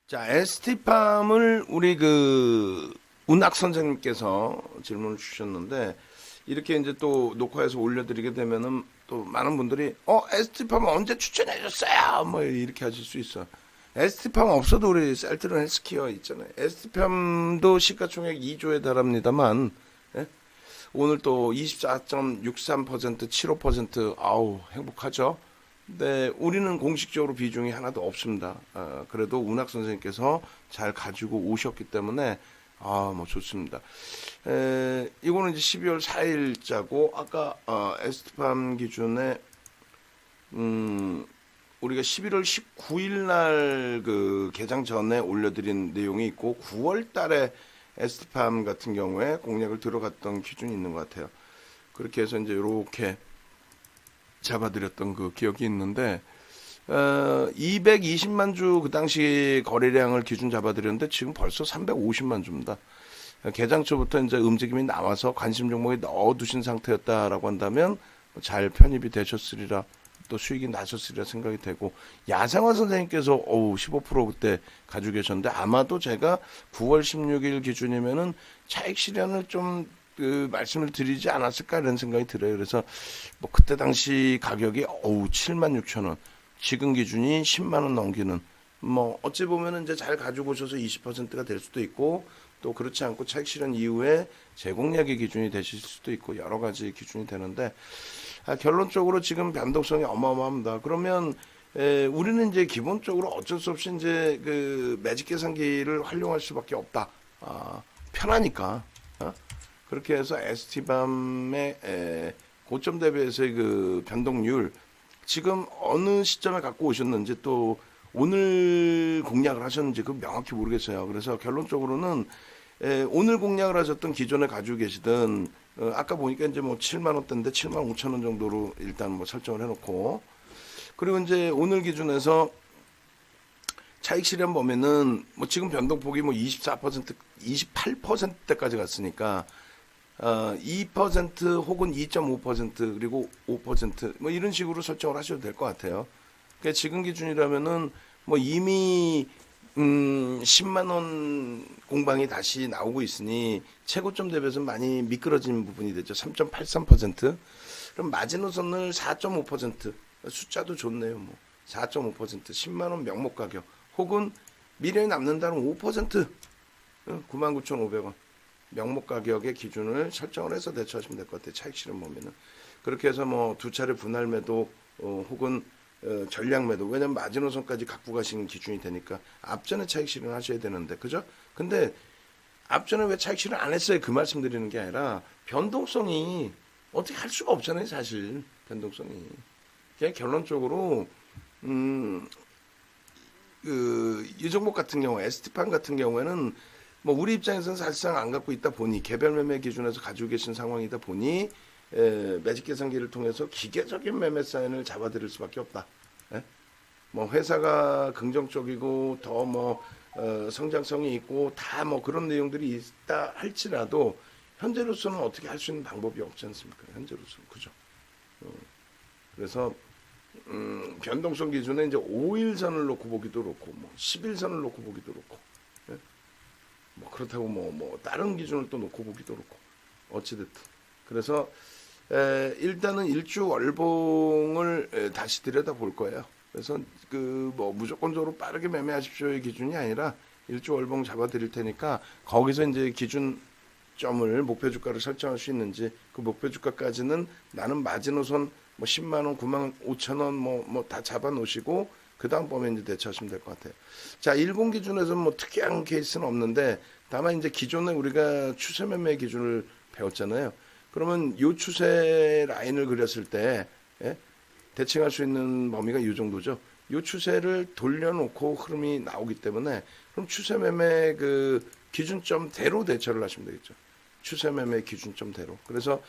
자, ST팜을 우리 운학 선생님께서 질문을 주셨는데, 이렇게 이제 또 녹화해서 올려드리게 되면은 또 많은 분들이, ST팜 언제 추천해줬어요? 뭐 이렇게 하실 수 있어. ST팜 없어도 우리 셀트론 헬스케어 있잖아요. ST팜도 시가총액 2조에 달합니다만, 예? 오늘 또 24.63%, 75%, 아우, 행복하죠? 네, 우리는 공식적으로 비중이 하나도 없습니다. 그래도 운학 선생님께서 잘 가지고 오셨기 때문에 뭐 좋습니다. 이거는 이제 12월 4일자고 아까 에스트팜 기준에 우리가 11월 19일 날 그 개장 전에 올려드린 내용이 있고 9월 달에 에스트팜 같은 경우에 공략을 들어갔던 기준이 있는 것 같아요. 그렇게 해서 이제 이렇게 잡아드렸던 그 기억이 있는데 220만 주 그 당시 거래량을 기준 잡아드렸는데 지금 벌써 350만 주입니다. 개장 초부터 이제 움직임이 나와서 관심 종목에 넣어두신 상태였다라고 한다면 잘 편입이 되셨으리라 또 수익이 나셨으리라 생각이 되고 야생화 선생님께서 15% 그때 가지고 계셨는데 아마도 제가 9월 16일 기준이면은 차익 실현을 좀 말씀을 드리지 않았을까 이런 생각이 들어요. 그래서 뭐 그때 당시 가격이 7만 6천 원, 지금 기준이 10만 원 넘기는 뭐 어찌 보면은 이제 잘 가지고 오셔서 20%가 될 수도 있고 또 그렇지 않고 차익 실현 이후에 재공략의 기준이 되실 수도 있고 여러 가지 기준이 되는데 결론적으로 지금 변동성이 어마어마합니다. 그러면 우리는 이제 기본적으로 어쩔 수 없이 이제 그 매직 계산기를 활용할 수밖에 없다. 편하니까. 그렇게 해서 ST밤의 고점 대비해서의 그 변동률 지금 어느 시점에 갖고 오셨는지 또 오늘 공략을 하셨는지 그 명확히 모르겠어요. 그래서 결론적으로는 오늘 공략을 하셨던 기존에 가지고 계시던 아까 보니까 이제 뭐 7만 원대인데 7만 5천 원 정도로 일단 뭐 설정을 해놓고 그리고 이제 오늘 기준에서 차익 실현 보면은 뭐 지금 변동폭이 뭐 24%, 28%대까지 갔으니까 2% 혹은 2.5% 그리고 5%뭐 이런 식으로 설정을 하셔도 될 것 같아요. 그러니까 지금 기준이라면은 뭐 이미 10만 원 공방이 다시 나오고 있으니 최고점 대비해서 많이 미끄러진 부분이 되죠. 3.83%. 그럼 마지노선을 4.5% 숫자도 좋네요. 뭐 4.5% 10만 원 명목 가격 혹은 미래에 남는다는 5% 99,500원 명목 가격의 기준을 설정을 해서 대처하시면 될 것 같아요. 차익 실현 보면은 그렇게 해서 뭐 두 차례 분할 매도 혹은 전량 매도 왜냐면 마지노선까지 갖고 가시는 기준이 되니까 앞전에 차익 실현 하셔야 되는데 그죠? 근데 앞전에 왜 차익 실현 안 했어요? 그 말씀 드리는 게 아니라 변동성이 어떻게 할 수가 없잖아요. 사실 변동성이 그냥 결론적으로 이 종목 같은 경우 ST팜 같은 경우에는 뭐 우리 입장에서는 사실상 안 갖고 있다 보니 개별 매매 기준에서 가지고 계신 상황이다 보니 매직 계산기를 통해서 기계적인 매매 사인을 잡아드릴 수밖에 없다. 예? 뭐 회사가 긍정적이고 더 뭐 성장성이 있고 다 뭐 그런 내용들이 있다 할지라도 현재로서는 어떻게 할 수 있는 방법이 없지 않습니까? 현재로서는 그죠. 그래서 변동성 기준에 이제 5일선을 놓고 보기도 그렇고 뭐 10일선을 놓고 보기도 그렇고 예? 뭐 그렇다고 뭐 다른 기준을 또 놓고 보기도 그렇고 어찌됐든 그래서 일단은 일주 월봉을 다시 들여다볼 거예요. 그래서 그 뭐 무조건적으로 빠르게 매매하십시오의 기준이 아니라 일주 월봉 잡아드릴 테니까 거기서 이제 기준점을 목표 주가를 설정할 수 있는지 그 목표 주가까지는 나는 마지노선 뭐 10만 원, 9만 5천 원 뭐 다 잡아 놓으시고 그 다음 범위에 이제 대처하시면 될 것 같아요. 자, 일본 기준에서는 뭐 특이한 케이스는 없는데 다만 이제 기존에 우리가 추세 매매 기준을 배웠잖아요. 그러면 요 추세 라인을 그렸을 때 대칭할 수 있는 범위가 이 정도죠. 요 추세를 돌려놓고 흐름이 나오기 때문에 그럼 추세 매매 그 기준점대로 대처를 하시면 되겠죠. 추세 매매 기준점대로. 그래서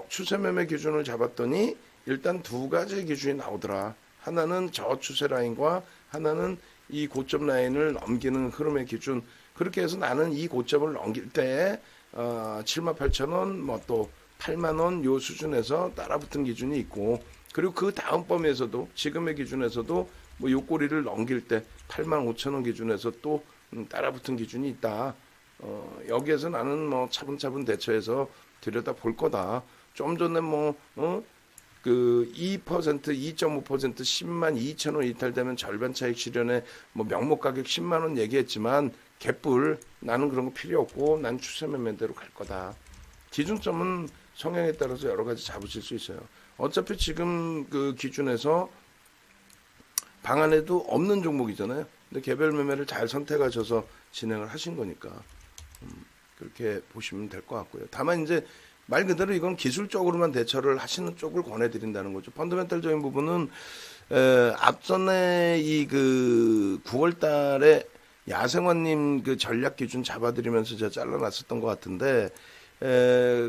추세 매매 기준을 잡았더니 일단 두 가지 기준이 나오더라. 하나는 저 추세 라인과 하나는 이 고점 라인을 넘기는 흐름의 기준. 그렇게 해서 나는 이 고점을 넘길 때 78,000원 뭐 또 8만원 요 수준에서 따라붙은 기준이 있고 그리고 그 다음 범위에서도 지금의 기준에서도 뭐 요 꼬리를 넘길 때 85,000원 기준에서 또 따라붙은 기준이 있다. 여기에서 나는 뭐 차분차분 대처해서 들여다 볼 거다. 좀 전에 그 2%, 2.5% 10만 2천 원 이탈되면 절반 차익 실현에 뭐 명목 가격 10만 원 얘기했지만 개뿔 나는 그런 거 필요 없고 난 추세 매매대로 갈 거다. 기준점은 성향에 따라서 여러 가지 잡으실 수 있어요. 어차피 지금 그 기준에서 방안에도 없는 종목이잖아요. 근데 개별 매매를 잘 선택하셔서 진행을 하신 거니까 그렇게 보시면 될 것 같고요. 다만 이제 말 그대로 이건 기술적으로만 대처를 하시는 쪽을 권해드린다는 거죠. 펀더멘탈적인 부분은 앞전에 이 그 9월달에 야생화님 그 전략 기준 잡아드리면서 제가 잘라놨었던 것 같은데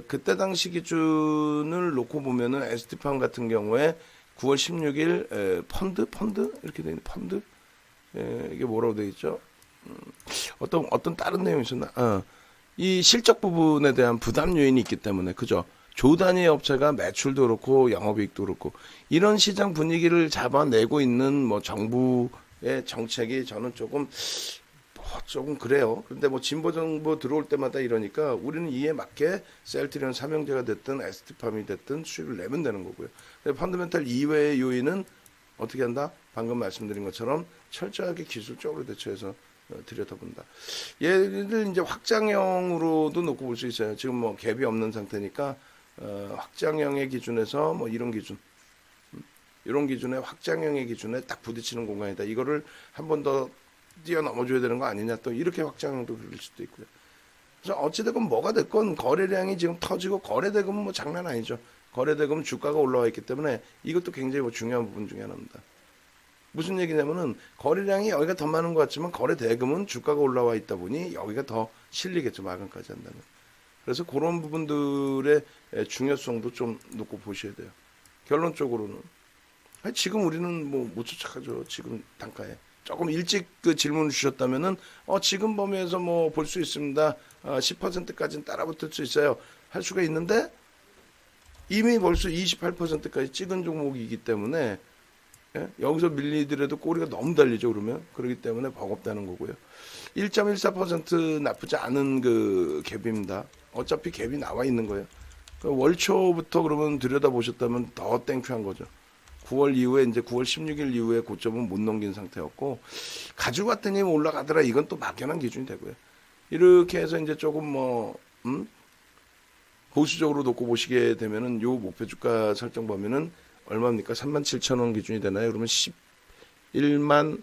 그때 당시 기준을 놓고 보면은 ST팜 같은 경우에 9월 16일 펀드 이렇게 돼 있는 펀드 이게 뭐라고 돼 있죠? 어떤 다른 내용이 있었나? 이 실적 부분에 대한 부담 요인이 있기 때문에 그죠? 조 단위 업체가 매출도 그렇고 영업이익도 그렇고 이런 시장 분위기를 잡아내고 있는 뭐 정부의 정책이 저는 조금 그래요. 그런데 뭐 진보 정부 들어올 때마다 이러니까 우리는 이에 맞게 셀트리온 삼형제가 됐든 ST팜이 됐든 수익을 내면 되는 거고요. 펀더멘탈 이외의 요인은 어떻게 한다? 방금 말씀드린 것처럼 철저하게 기술적으로 대처해서 들여다본다. 얘를 이제 확장형으로도 놓고 볼 수 있어요. 지금 뭐 갭이 없는 상태니까 확장형의 기준에서 뭐 이런 기준, 이런 기준에 확장형의 기준에 딱 부딪히는 공간이다. 이거를 한 번 더 뛰어넘어줘야 되는 거 아니냐. 또 이렇게 확장형도 그릴 수도 있고요. 그래서 어찌됐건 뭐가 됐건 거래량이 지금 터지고 거래대금은 뭐 장난 아니죠. 거래대금은 주가가 올라와 있기 때문에 이것도 굉장히 뭐 중요한 부분 중에 하나입니다. 무슨 얘기냐면은 거래량이 여기가 더 많은 것 같지만 거래대금은 주가가 올라와 있다 보니 여기가 더 실리겠죠. 마감까지 한다면. 그래서 그런 부분들의 중요성도 좀 놓고 보셔야 돼요. 결론적으로는 지금 우리는 뭐 못 쫓아가죠. 지금 단가에. 조금 일찍 그 질문을 주셨다면은 지금 범위에서 뭐 볼 수 있습니다. 10%까지는 따라붙을 수 있어요. 할 수가 있는데 이미 벌써 28%까지 찍은 종목이기 때문에 여기서 밀리더라도 꼬리가 너무 달리죠. 그러면 그렇기 때문에 버겁다는 거고요. 1.14% 나쁘지 않은 그 갭입니다. 어차피 갭이 나와 있는 거예요. 월초부터 그러면 들여다보셨다면 더 땡큐한 거죠. 9월 이후에 이제 9월 16일 이후에 고점은 못 넘긴 상태였고 가지고 왔더니 올라가더라. 이건 또 막연한 기준이 되고요. 이렇게 해서 이제 조금 뭐 보수적으로 놓고 보시게 되면은 요 목표 주가 설정 범위는 얼마입니까? 37,000원 기준이 되나요? 그러면 11만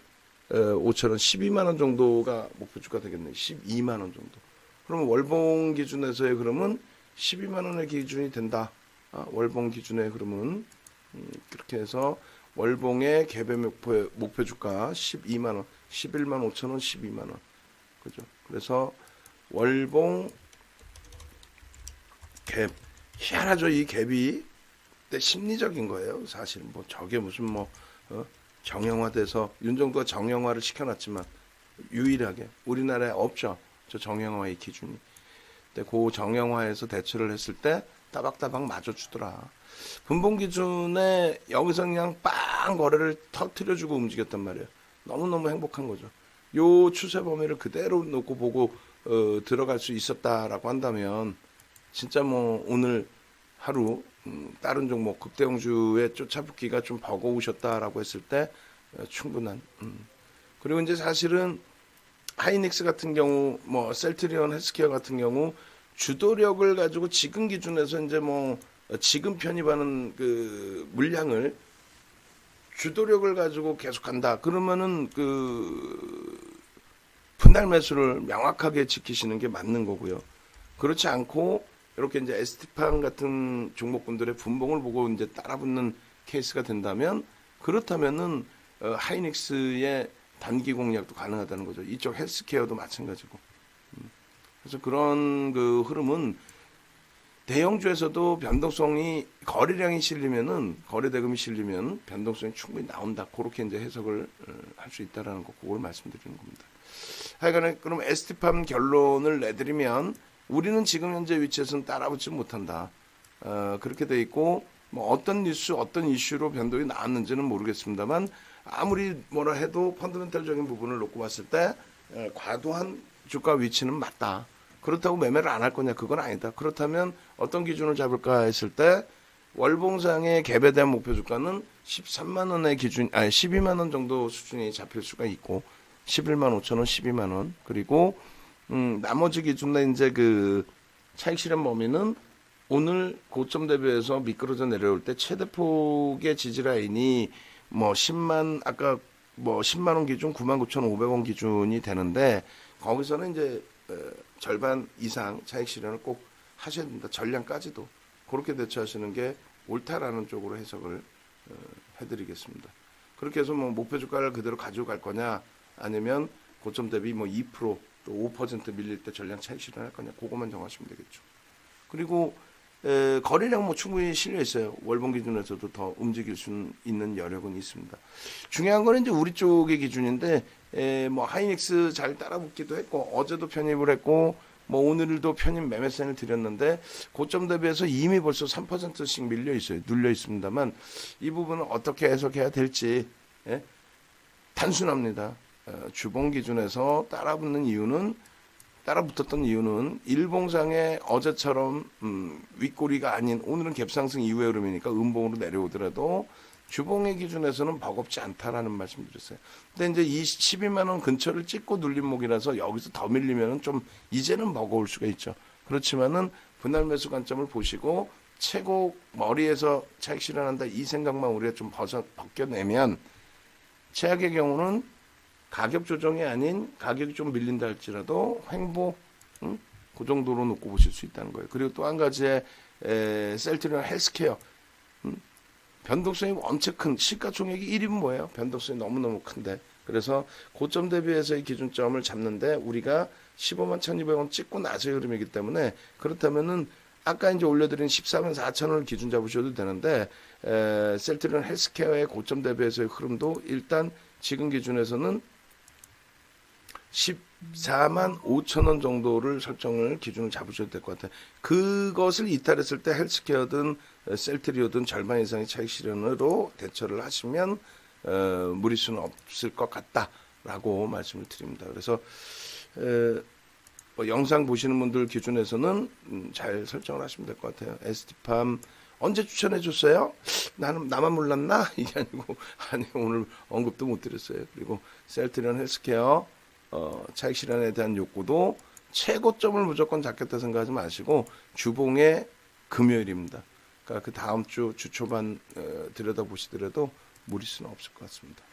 5천 원, 12만 원 정도가 목표 주가 되겠네요. 12만 원 정도. 그러면 월봉 기준에서의 그러면 12만 원의 기준이 된다. 월봉 기준에 그러면 그렇게 해서 월봉의 갭의 목표 주가 12만 원, 11만 5천 원, 12만 원. 그죠? 그래서 월봉 갭 희한하죠. 이 갭이 심리적인 거예요. 사실 뭐 저게 무슨 뭐 정형화돼서 윤정도가 정형화를 시켜놨지만 유일하게 우리나라에 없죠. 저 정형화의 기준이. 근데 그 정형화에서 대처를 했을 때 따박따박 맞아주더라. 분봉 기준에 여기서 그냥 빵 거래를 터트려주고 움직였단 말이에요. 너무너무 행복한 거죠. 요 추세 범위를 그대로 놓고 보고 들어갈 수 있었다라고 한다면 진짜 뭐 오늘 하루 다른 종목 극대형주의 쫓아붙기가 좀 버거우셨다라고 했을 때 충분한. 그리고 이제 사실은 하이닉스 같은 경우, 뭐 셀트리온 헬스케어 같은 경우 주도력을 가지고 지금 기준에서 이제 뭐 지금 편입하는 그 물량을 주도력을 가지고 계속 간다. 그러면은 그 분할 매수를 명확하게 지키시는 게 맞는 거고요. 그렇지 않고 이렇게 이제 ST팜 같은 종목군들의 분봉을 보고 이제 따라붙는 케이스가 된다면 그렇다면은 하이닉스의 단기 공략도 가능하다는 거죠. 이쪽 헬스케어도 마찬가지고. 그래서 그런 그 흐름은 대형주에서도 변동성이 거래량이 실리면은 거래 대금이 실리면 변동성이 충분히 나온다. 그렇게 이제 해석을 할 수 있다라는 거 그걸 말씀드리는 겁니다. 하여간에 그럼 ST팜 결론을 내드리면 우리는 지금 현재 위치에서는 따라붙지 못한다. 그렇게 돼 있고 뭐 어떤 뉴스, 어떤 이슈로 변동이 나왔는지는 모르겠습니다만 아무리 뭐라 해도 펀더멘탈적인 부분을 놓고 봤을 때 과도한 주가 위치는 맞다. 그렇다고 매매를 안 할 거냐? 그건 아니다. 그렇다면 어떤 기준을 잡을까 했을 때 월봉상의 갭에 대한 목표 주가는 13만 원의 기준, 12만 원 정도 수준이 잡힐 수가 있고 11만 5천 원, 12만 원. 그리고 나머지 기준에 이제 그 차익 실현 범위는 오늘 고점 대비해서 미끄러져 내려올 때 최대폭의 지지 라인이 뭐 10만 아까 뭐 10만 원 기준 99,500원 기준이 되는데 거기서는 이제 절반 이상 차익 실현을 꼭 하셔야 됩니다. 전량까지도 그렇게 대처하시는 게 옳다라는 쪽으로 해석을 해드리겠습니다. 그렇게 해서 뭐 목표 주가를 그대로 가지고 갈 거냐 아니면 고점 대비 뭐 2% 또 5% 밀릴 때 전량 차익 실현할 거냐 그것만 정하시면 되겠죠. 그리고 거래량 뭐 충분히 실려 있어요. 월봉 기준에서도 더 움직일 수 있는 여력은 있습니다. 중요한 거는 이제 우리 쪽의 기준인데 뭐 하이닉스 잘 따라붙기도 했고 어제도 편입을 했고 뭐 오늘도 편입 매매세를 드렸는데 고점 대비해서 이미 벌써 3%씩 밀려 있어요. 눌려 있습니다만 이 부분은 어떻게 해석해야 될지 단순합니다. 주봉 기준에서 따라붙었던 이유는 일봉상의 어제처럼 윗꼬리가 아닌 오늘은 갭상승 이후의 흐름이니까 음봉으로 내려오더라도 주봉의 기준에서는 버겁지 않다라는 말씀 드렸어요. 근데 이제 이 12만 원 근처를 찍고 눌린 목이라서 여기서 더 밀리면은 좀 이제는 버거울 수가 있죠. 그렇지만은 분할 매수 관점을 보시고 최고 머리에서 차익 실현한다 이 생각만 우리가 좀 벗겨내면 최악의 경우는 가격 조정이 아닌 가격이 좀 밀린다 할지라도 횡보 그 정도로 놓고 보실 수 있다는 거예요. 그리고 또 한 가지의 셀트리온 헬스케어 변동성이 엄청 큰 시가총액이 1위는 뭐예요? 변동성이 너무너무 큰데 그래서 고점 대비해서의 기준점을 잡는데 우리가 15만 1,200원 찍고 나서의 흐름이기 때문에 그렇다면은 아까 이제 올려드린 14만 4천 원을 기준 잡으셔도 되는데 셀트리온 헬스케어의 고점 대비해서의 흐름도 일단 지금 기준에서는 14만 5천 원 정도를 설정을 기준을 잡으셔도 될 것 같아요. 그것을 이탈했을 때 헬스케어든 셀트리오든 절반 이상의 차익 실현으로 대처를 하시면 무리수는 없을 것 같다라고 말씀을 드립니다. 그래서 뭐 영상 보시는 분들 기준에서는 잘 설정을 하시면 될 것 같아요. ST팜 언제 추천해 줬어요? 나만 몰랐나? 이게 아니고 아니 오늘 언급도 못 드렸어요. 그리고 셀트리온 헬스케어 차익 실현에 대한 욕구도 최고점을 무조건 잡겠다 생각하지 마시고 주봉의 금요일입니다. 그러니까 그 다음 주 초반 들여다보시더라도 무리수는 없을 것 같습니다.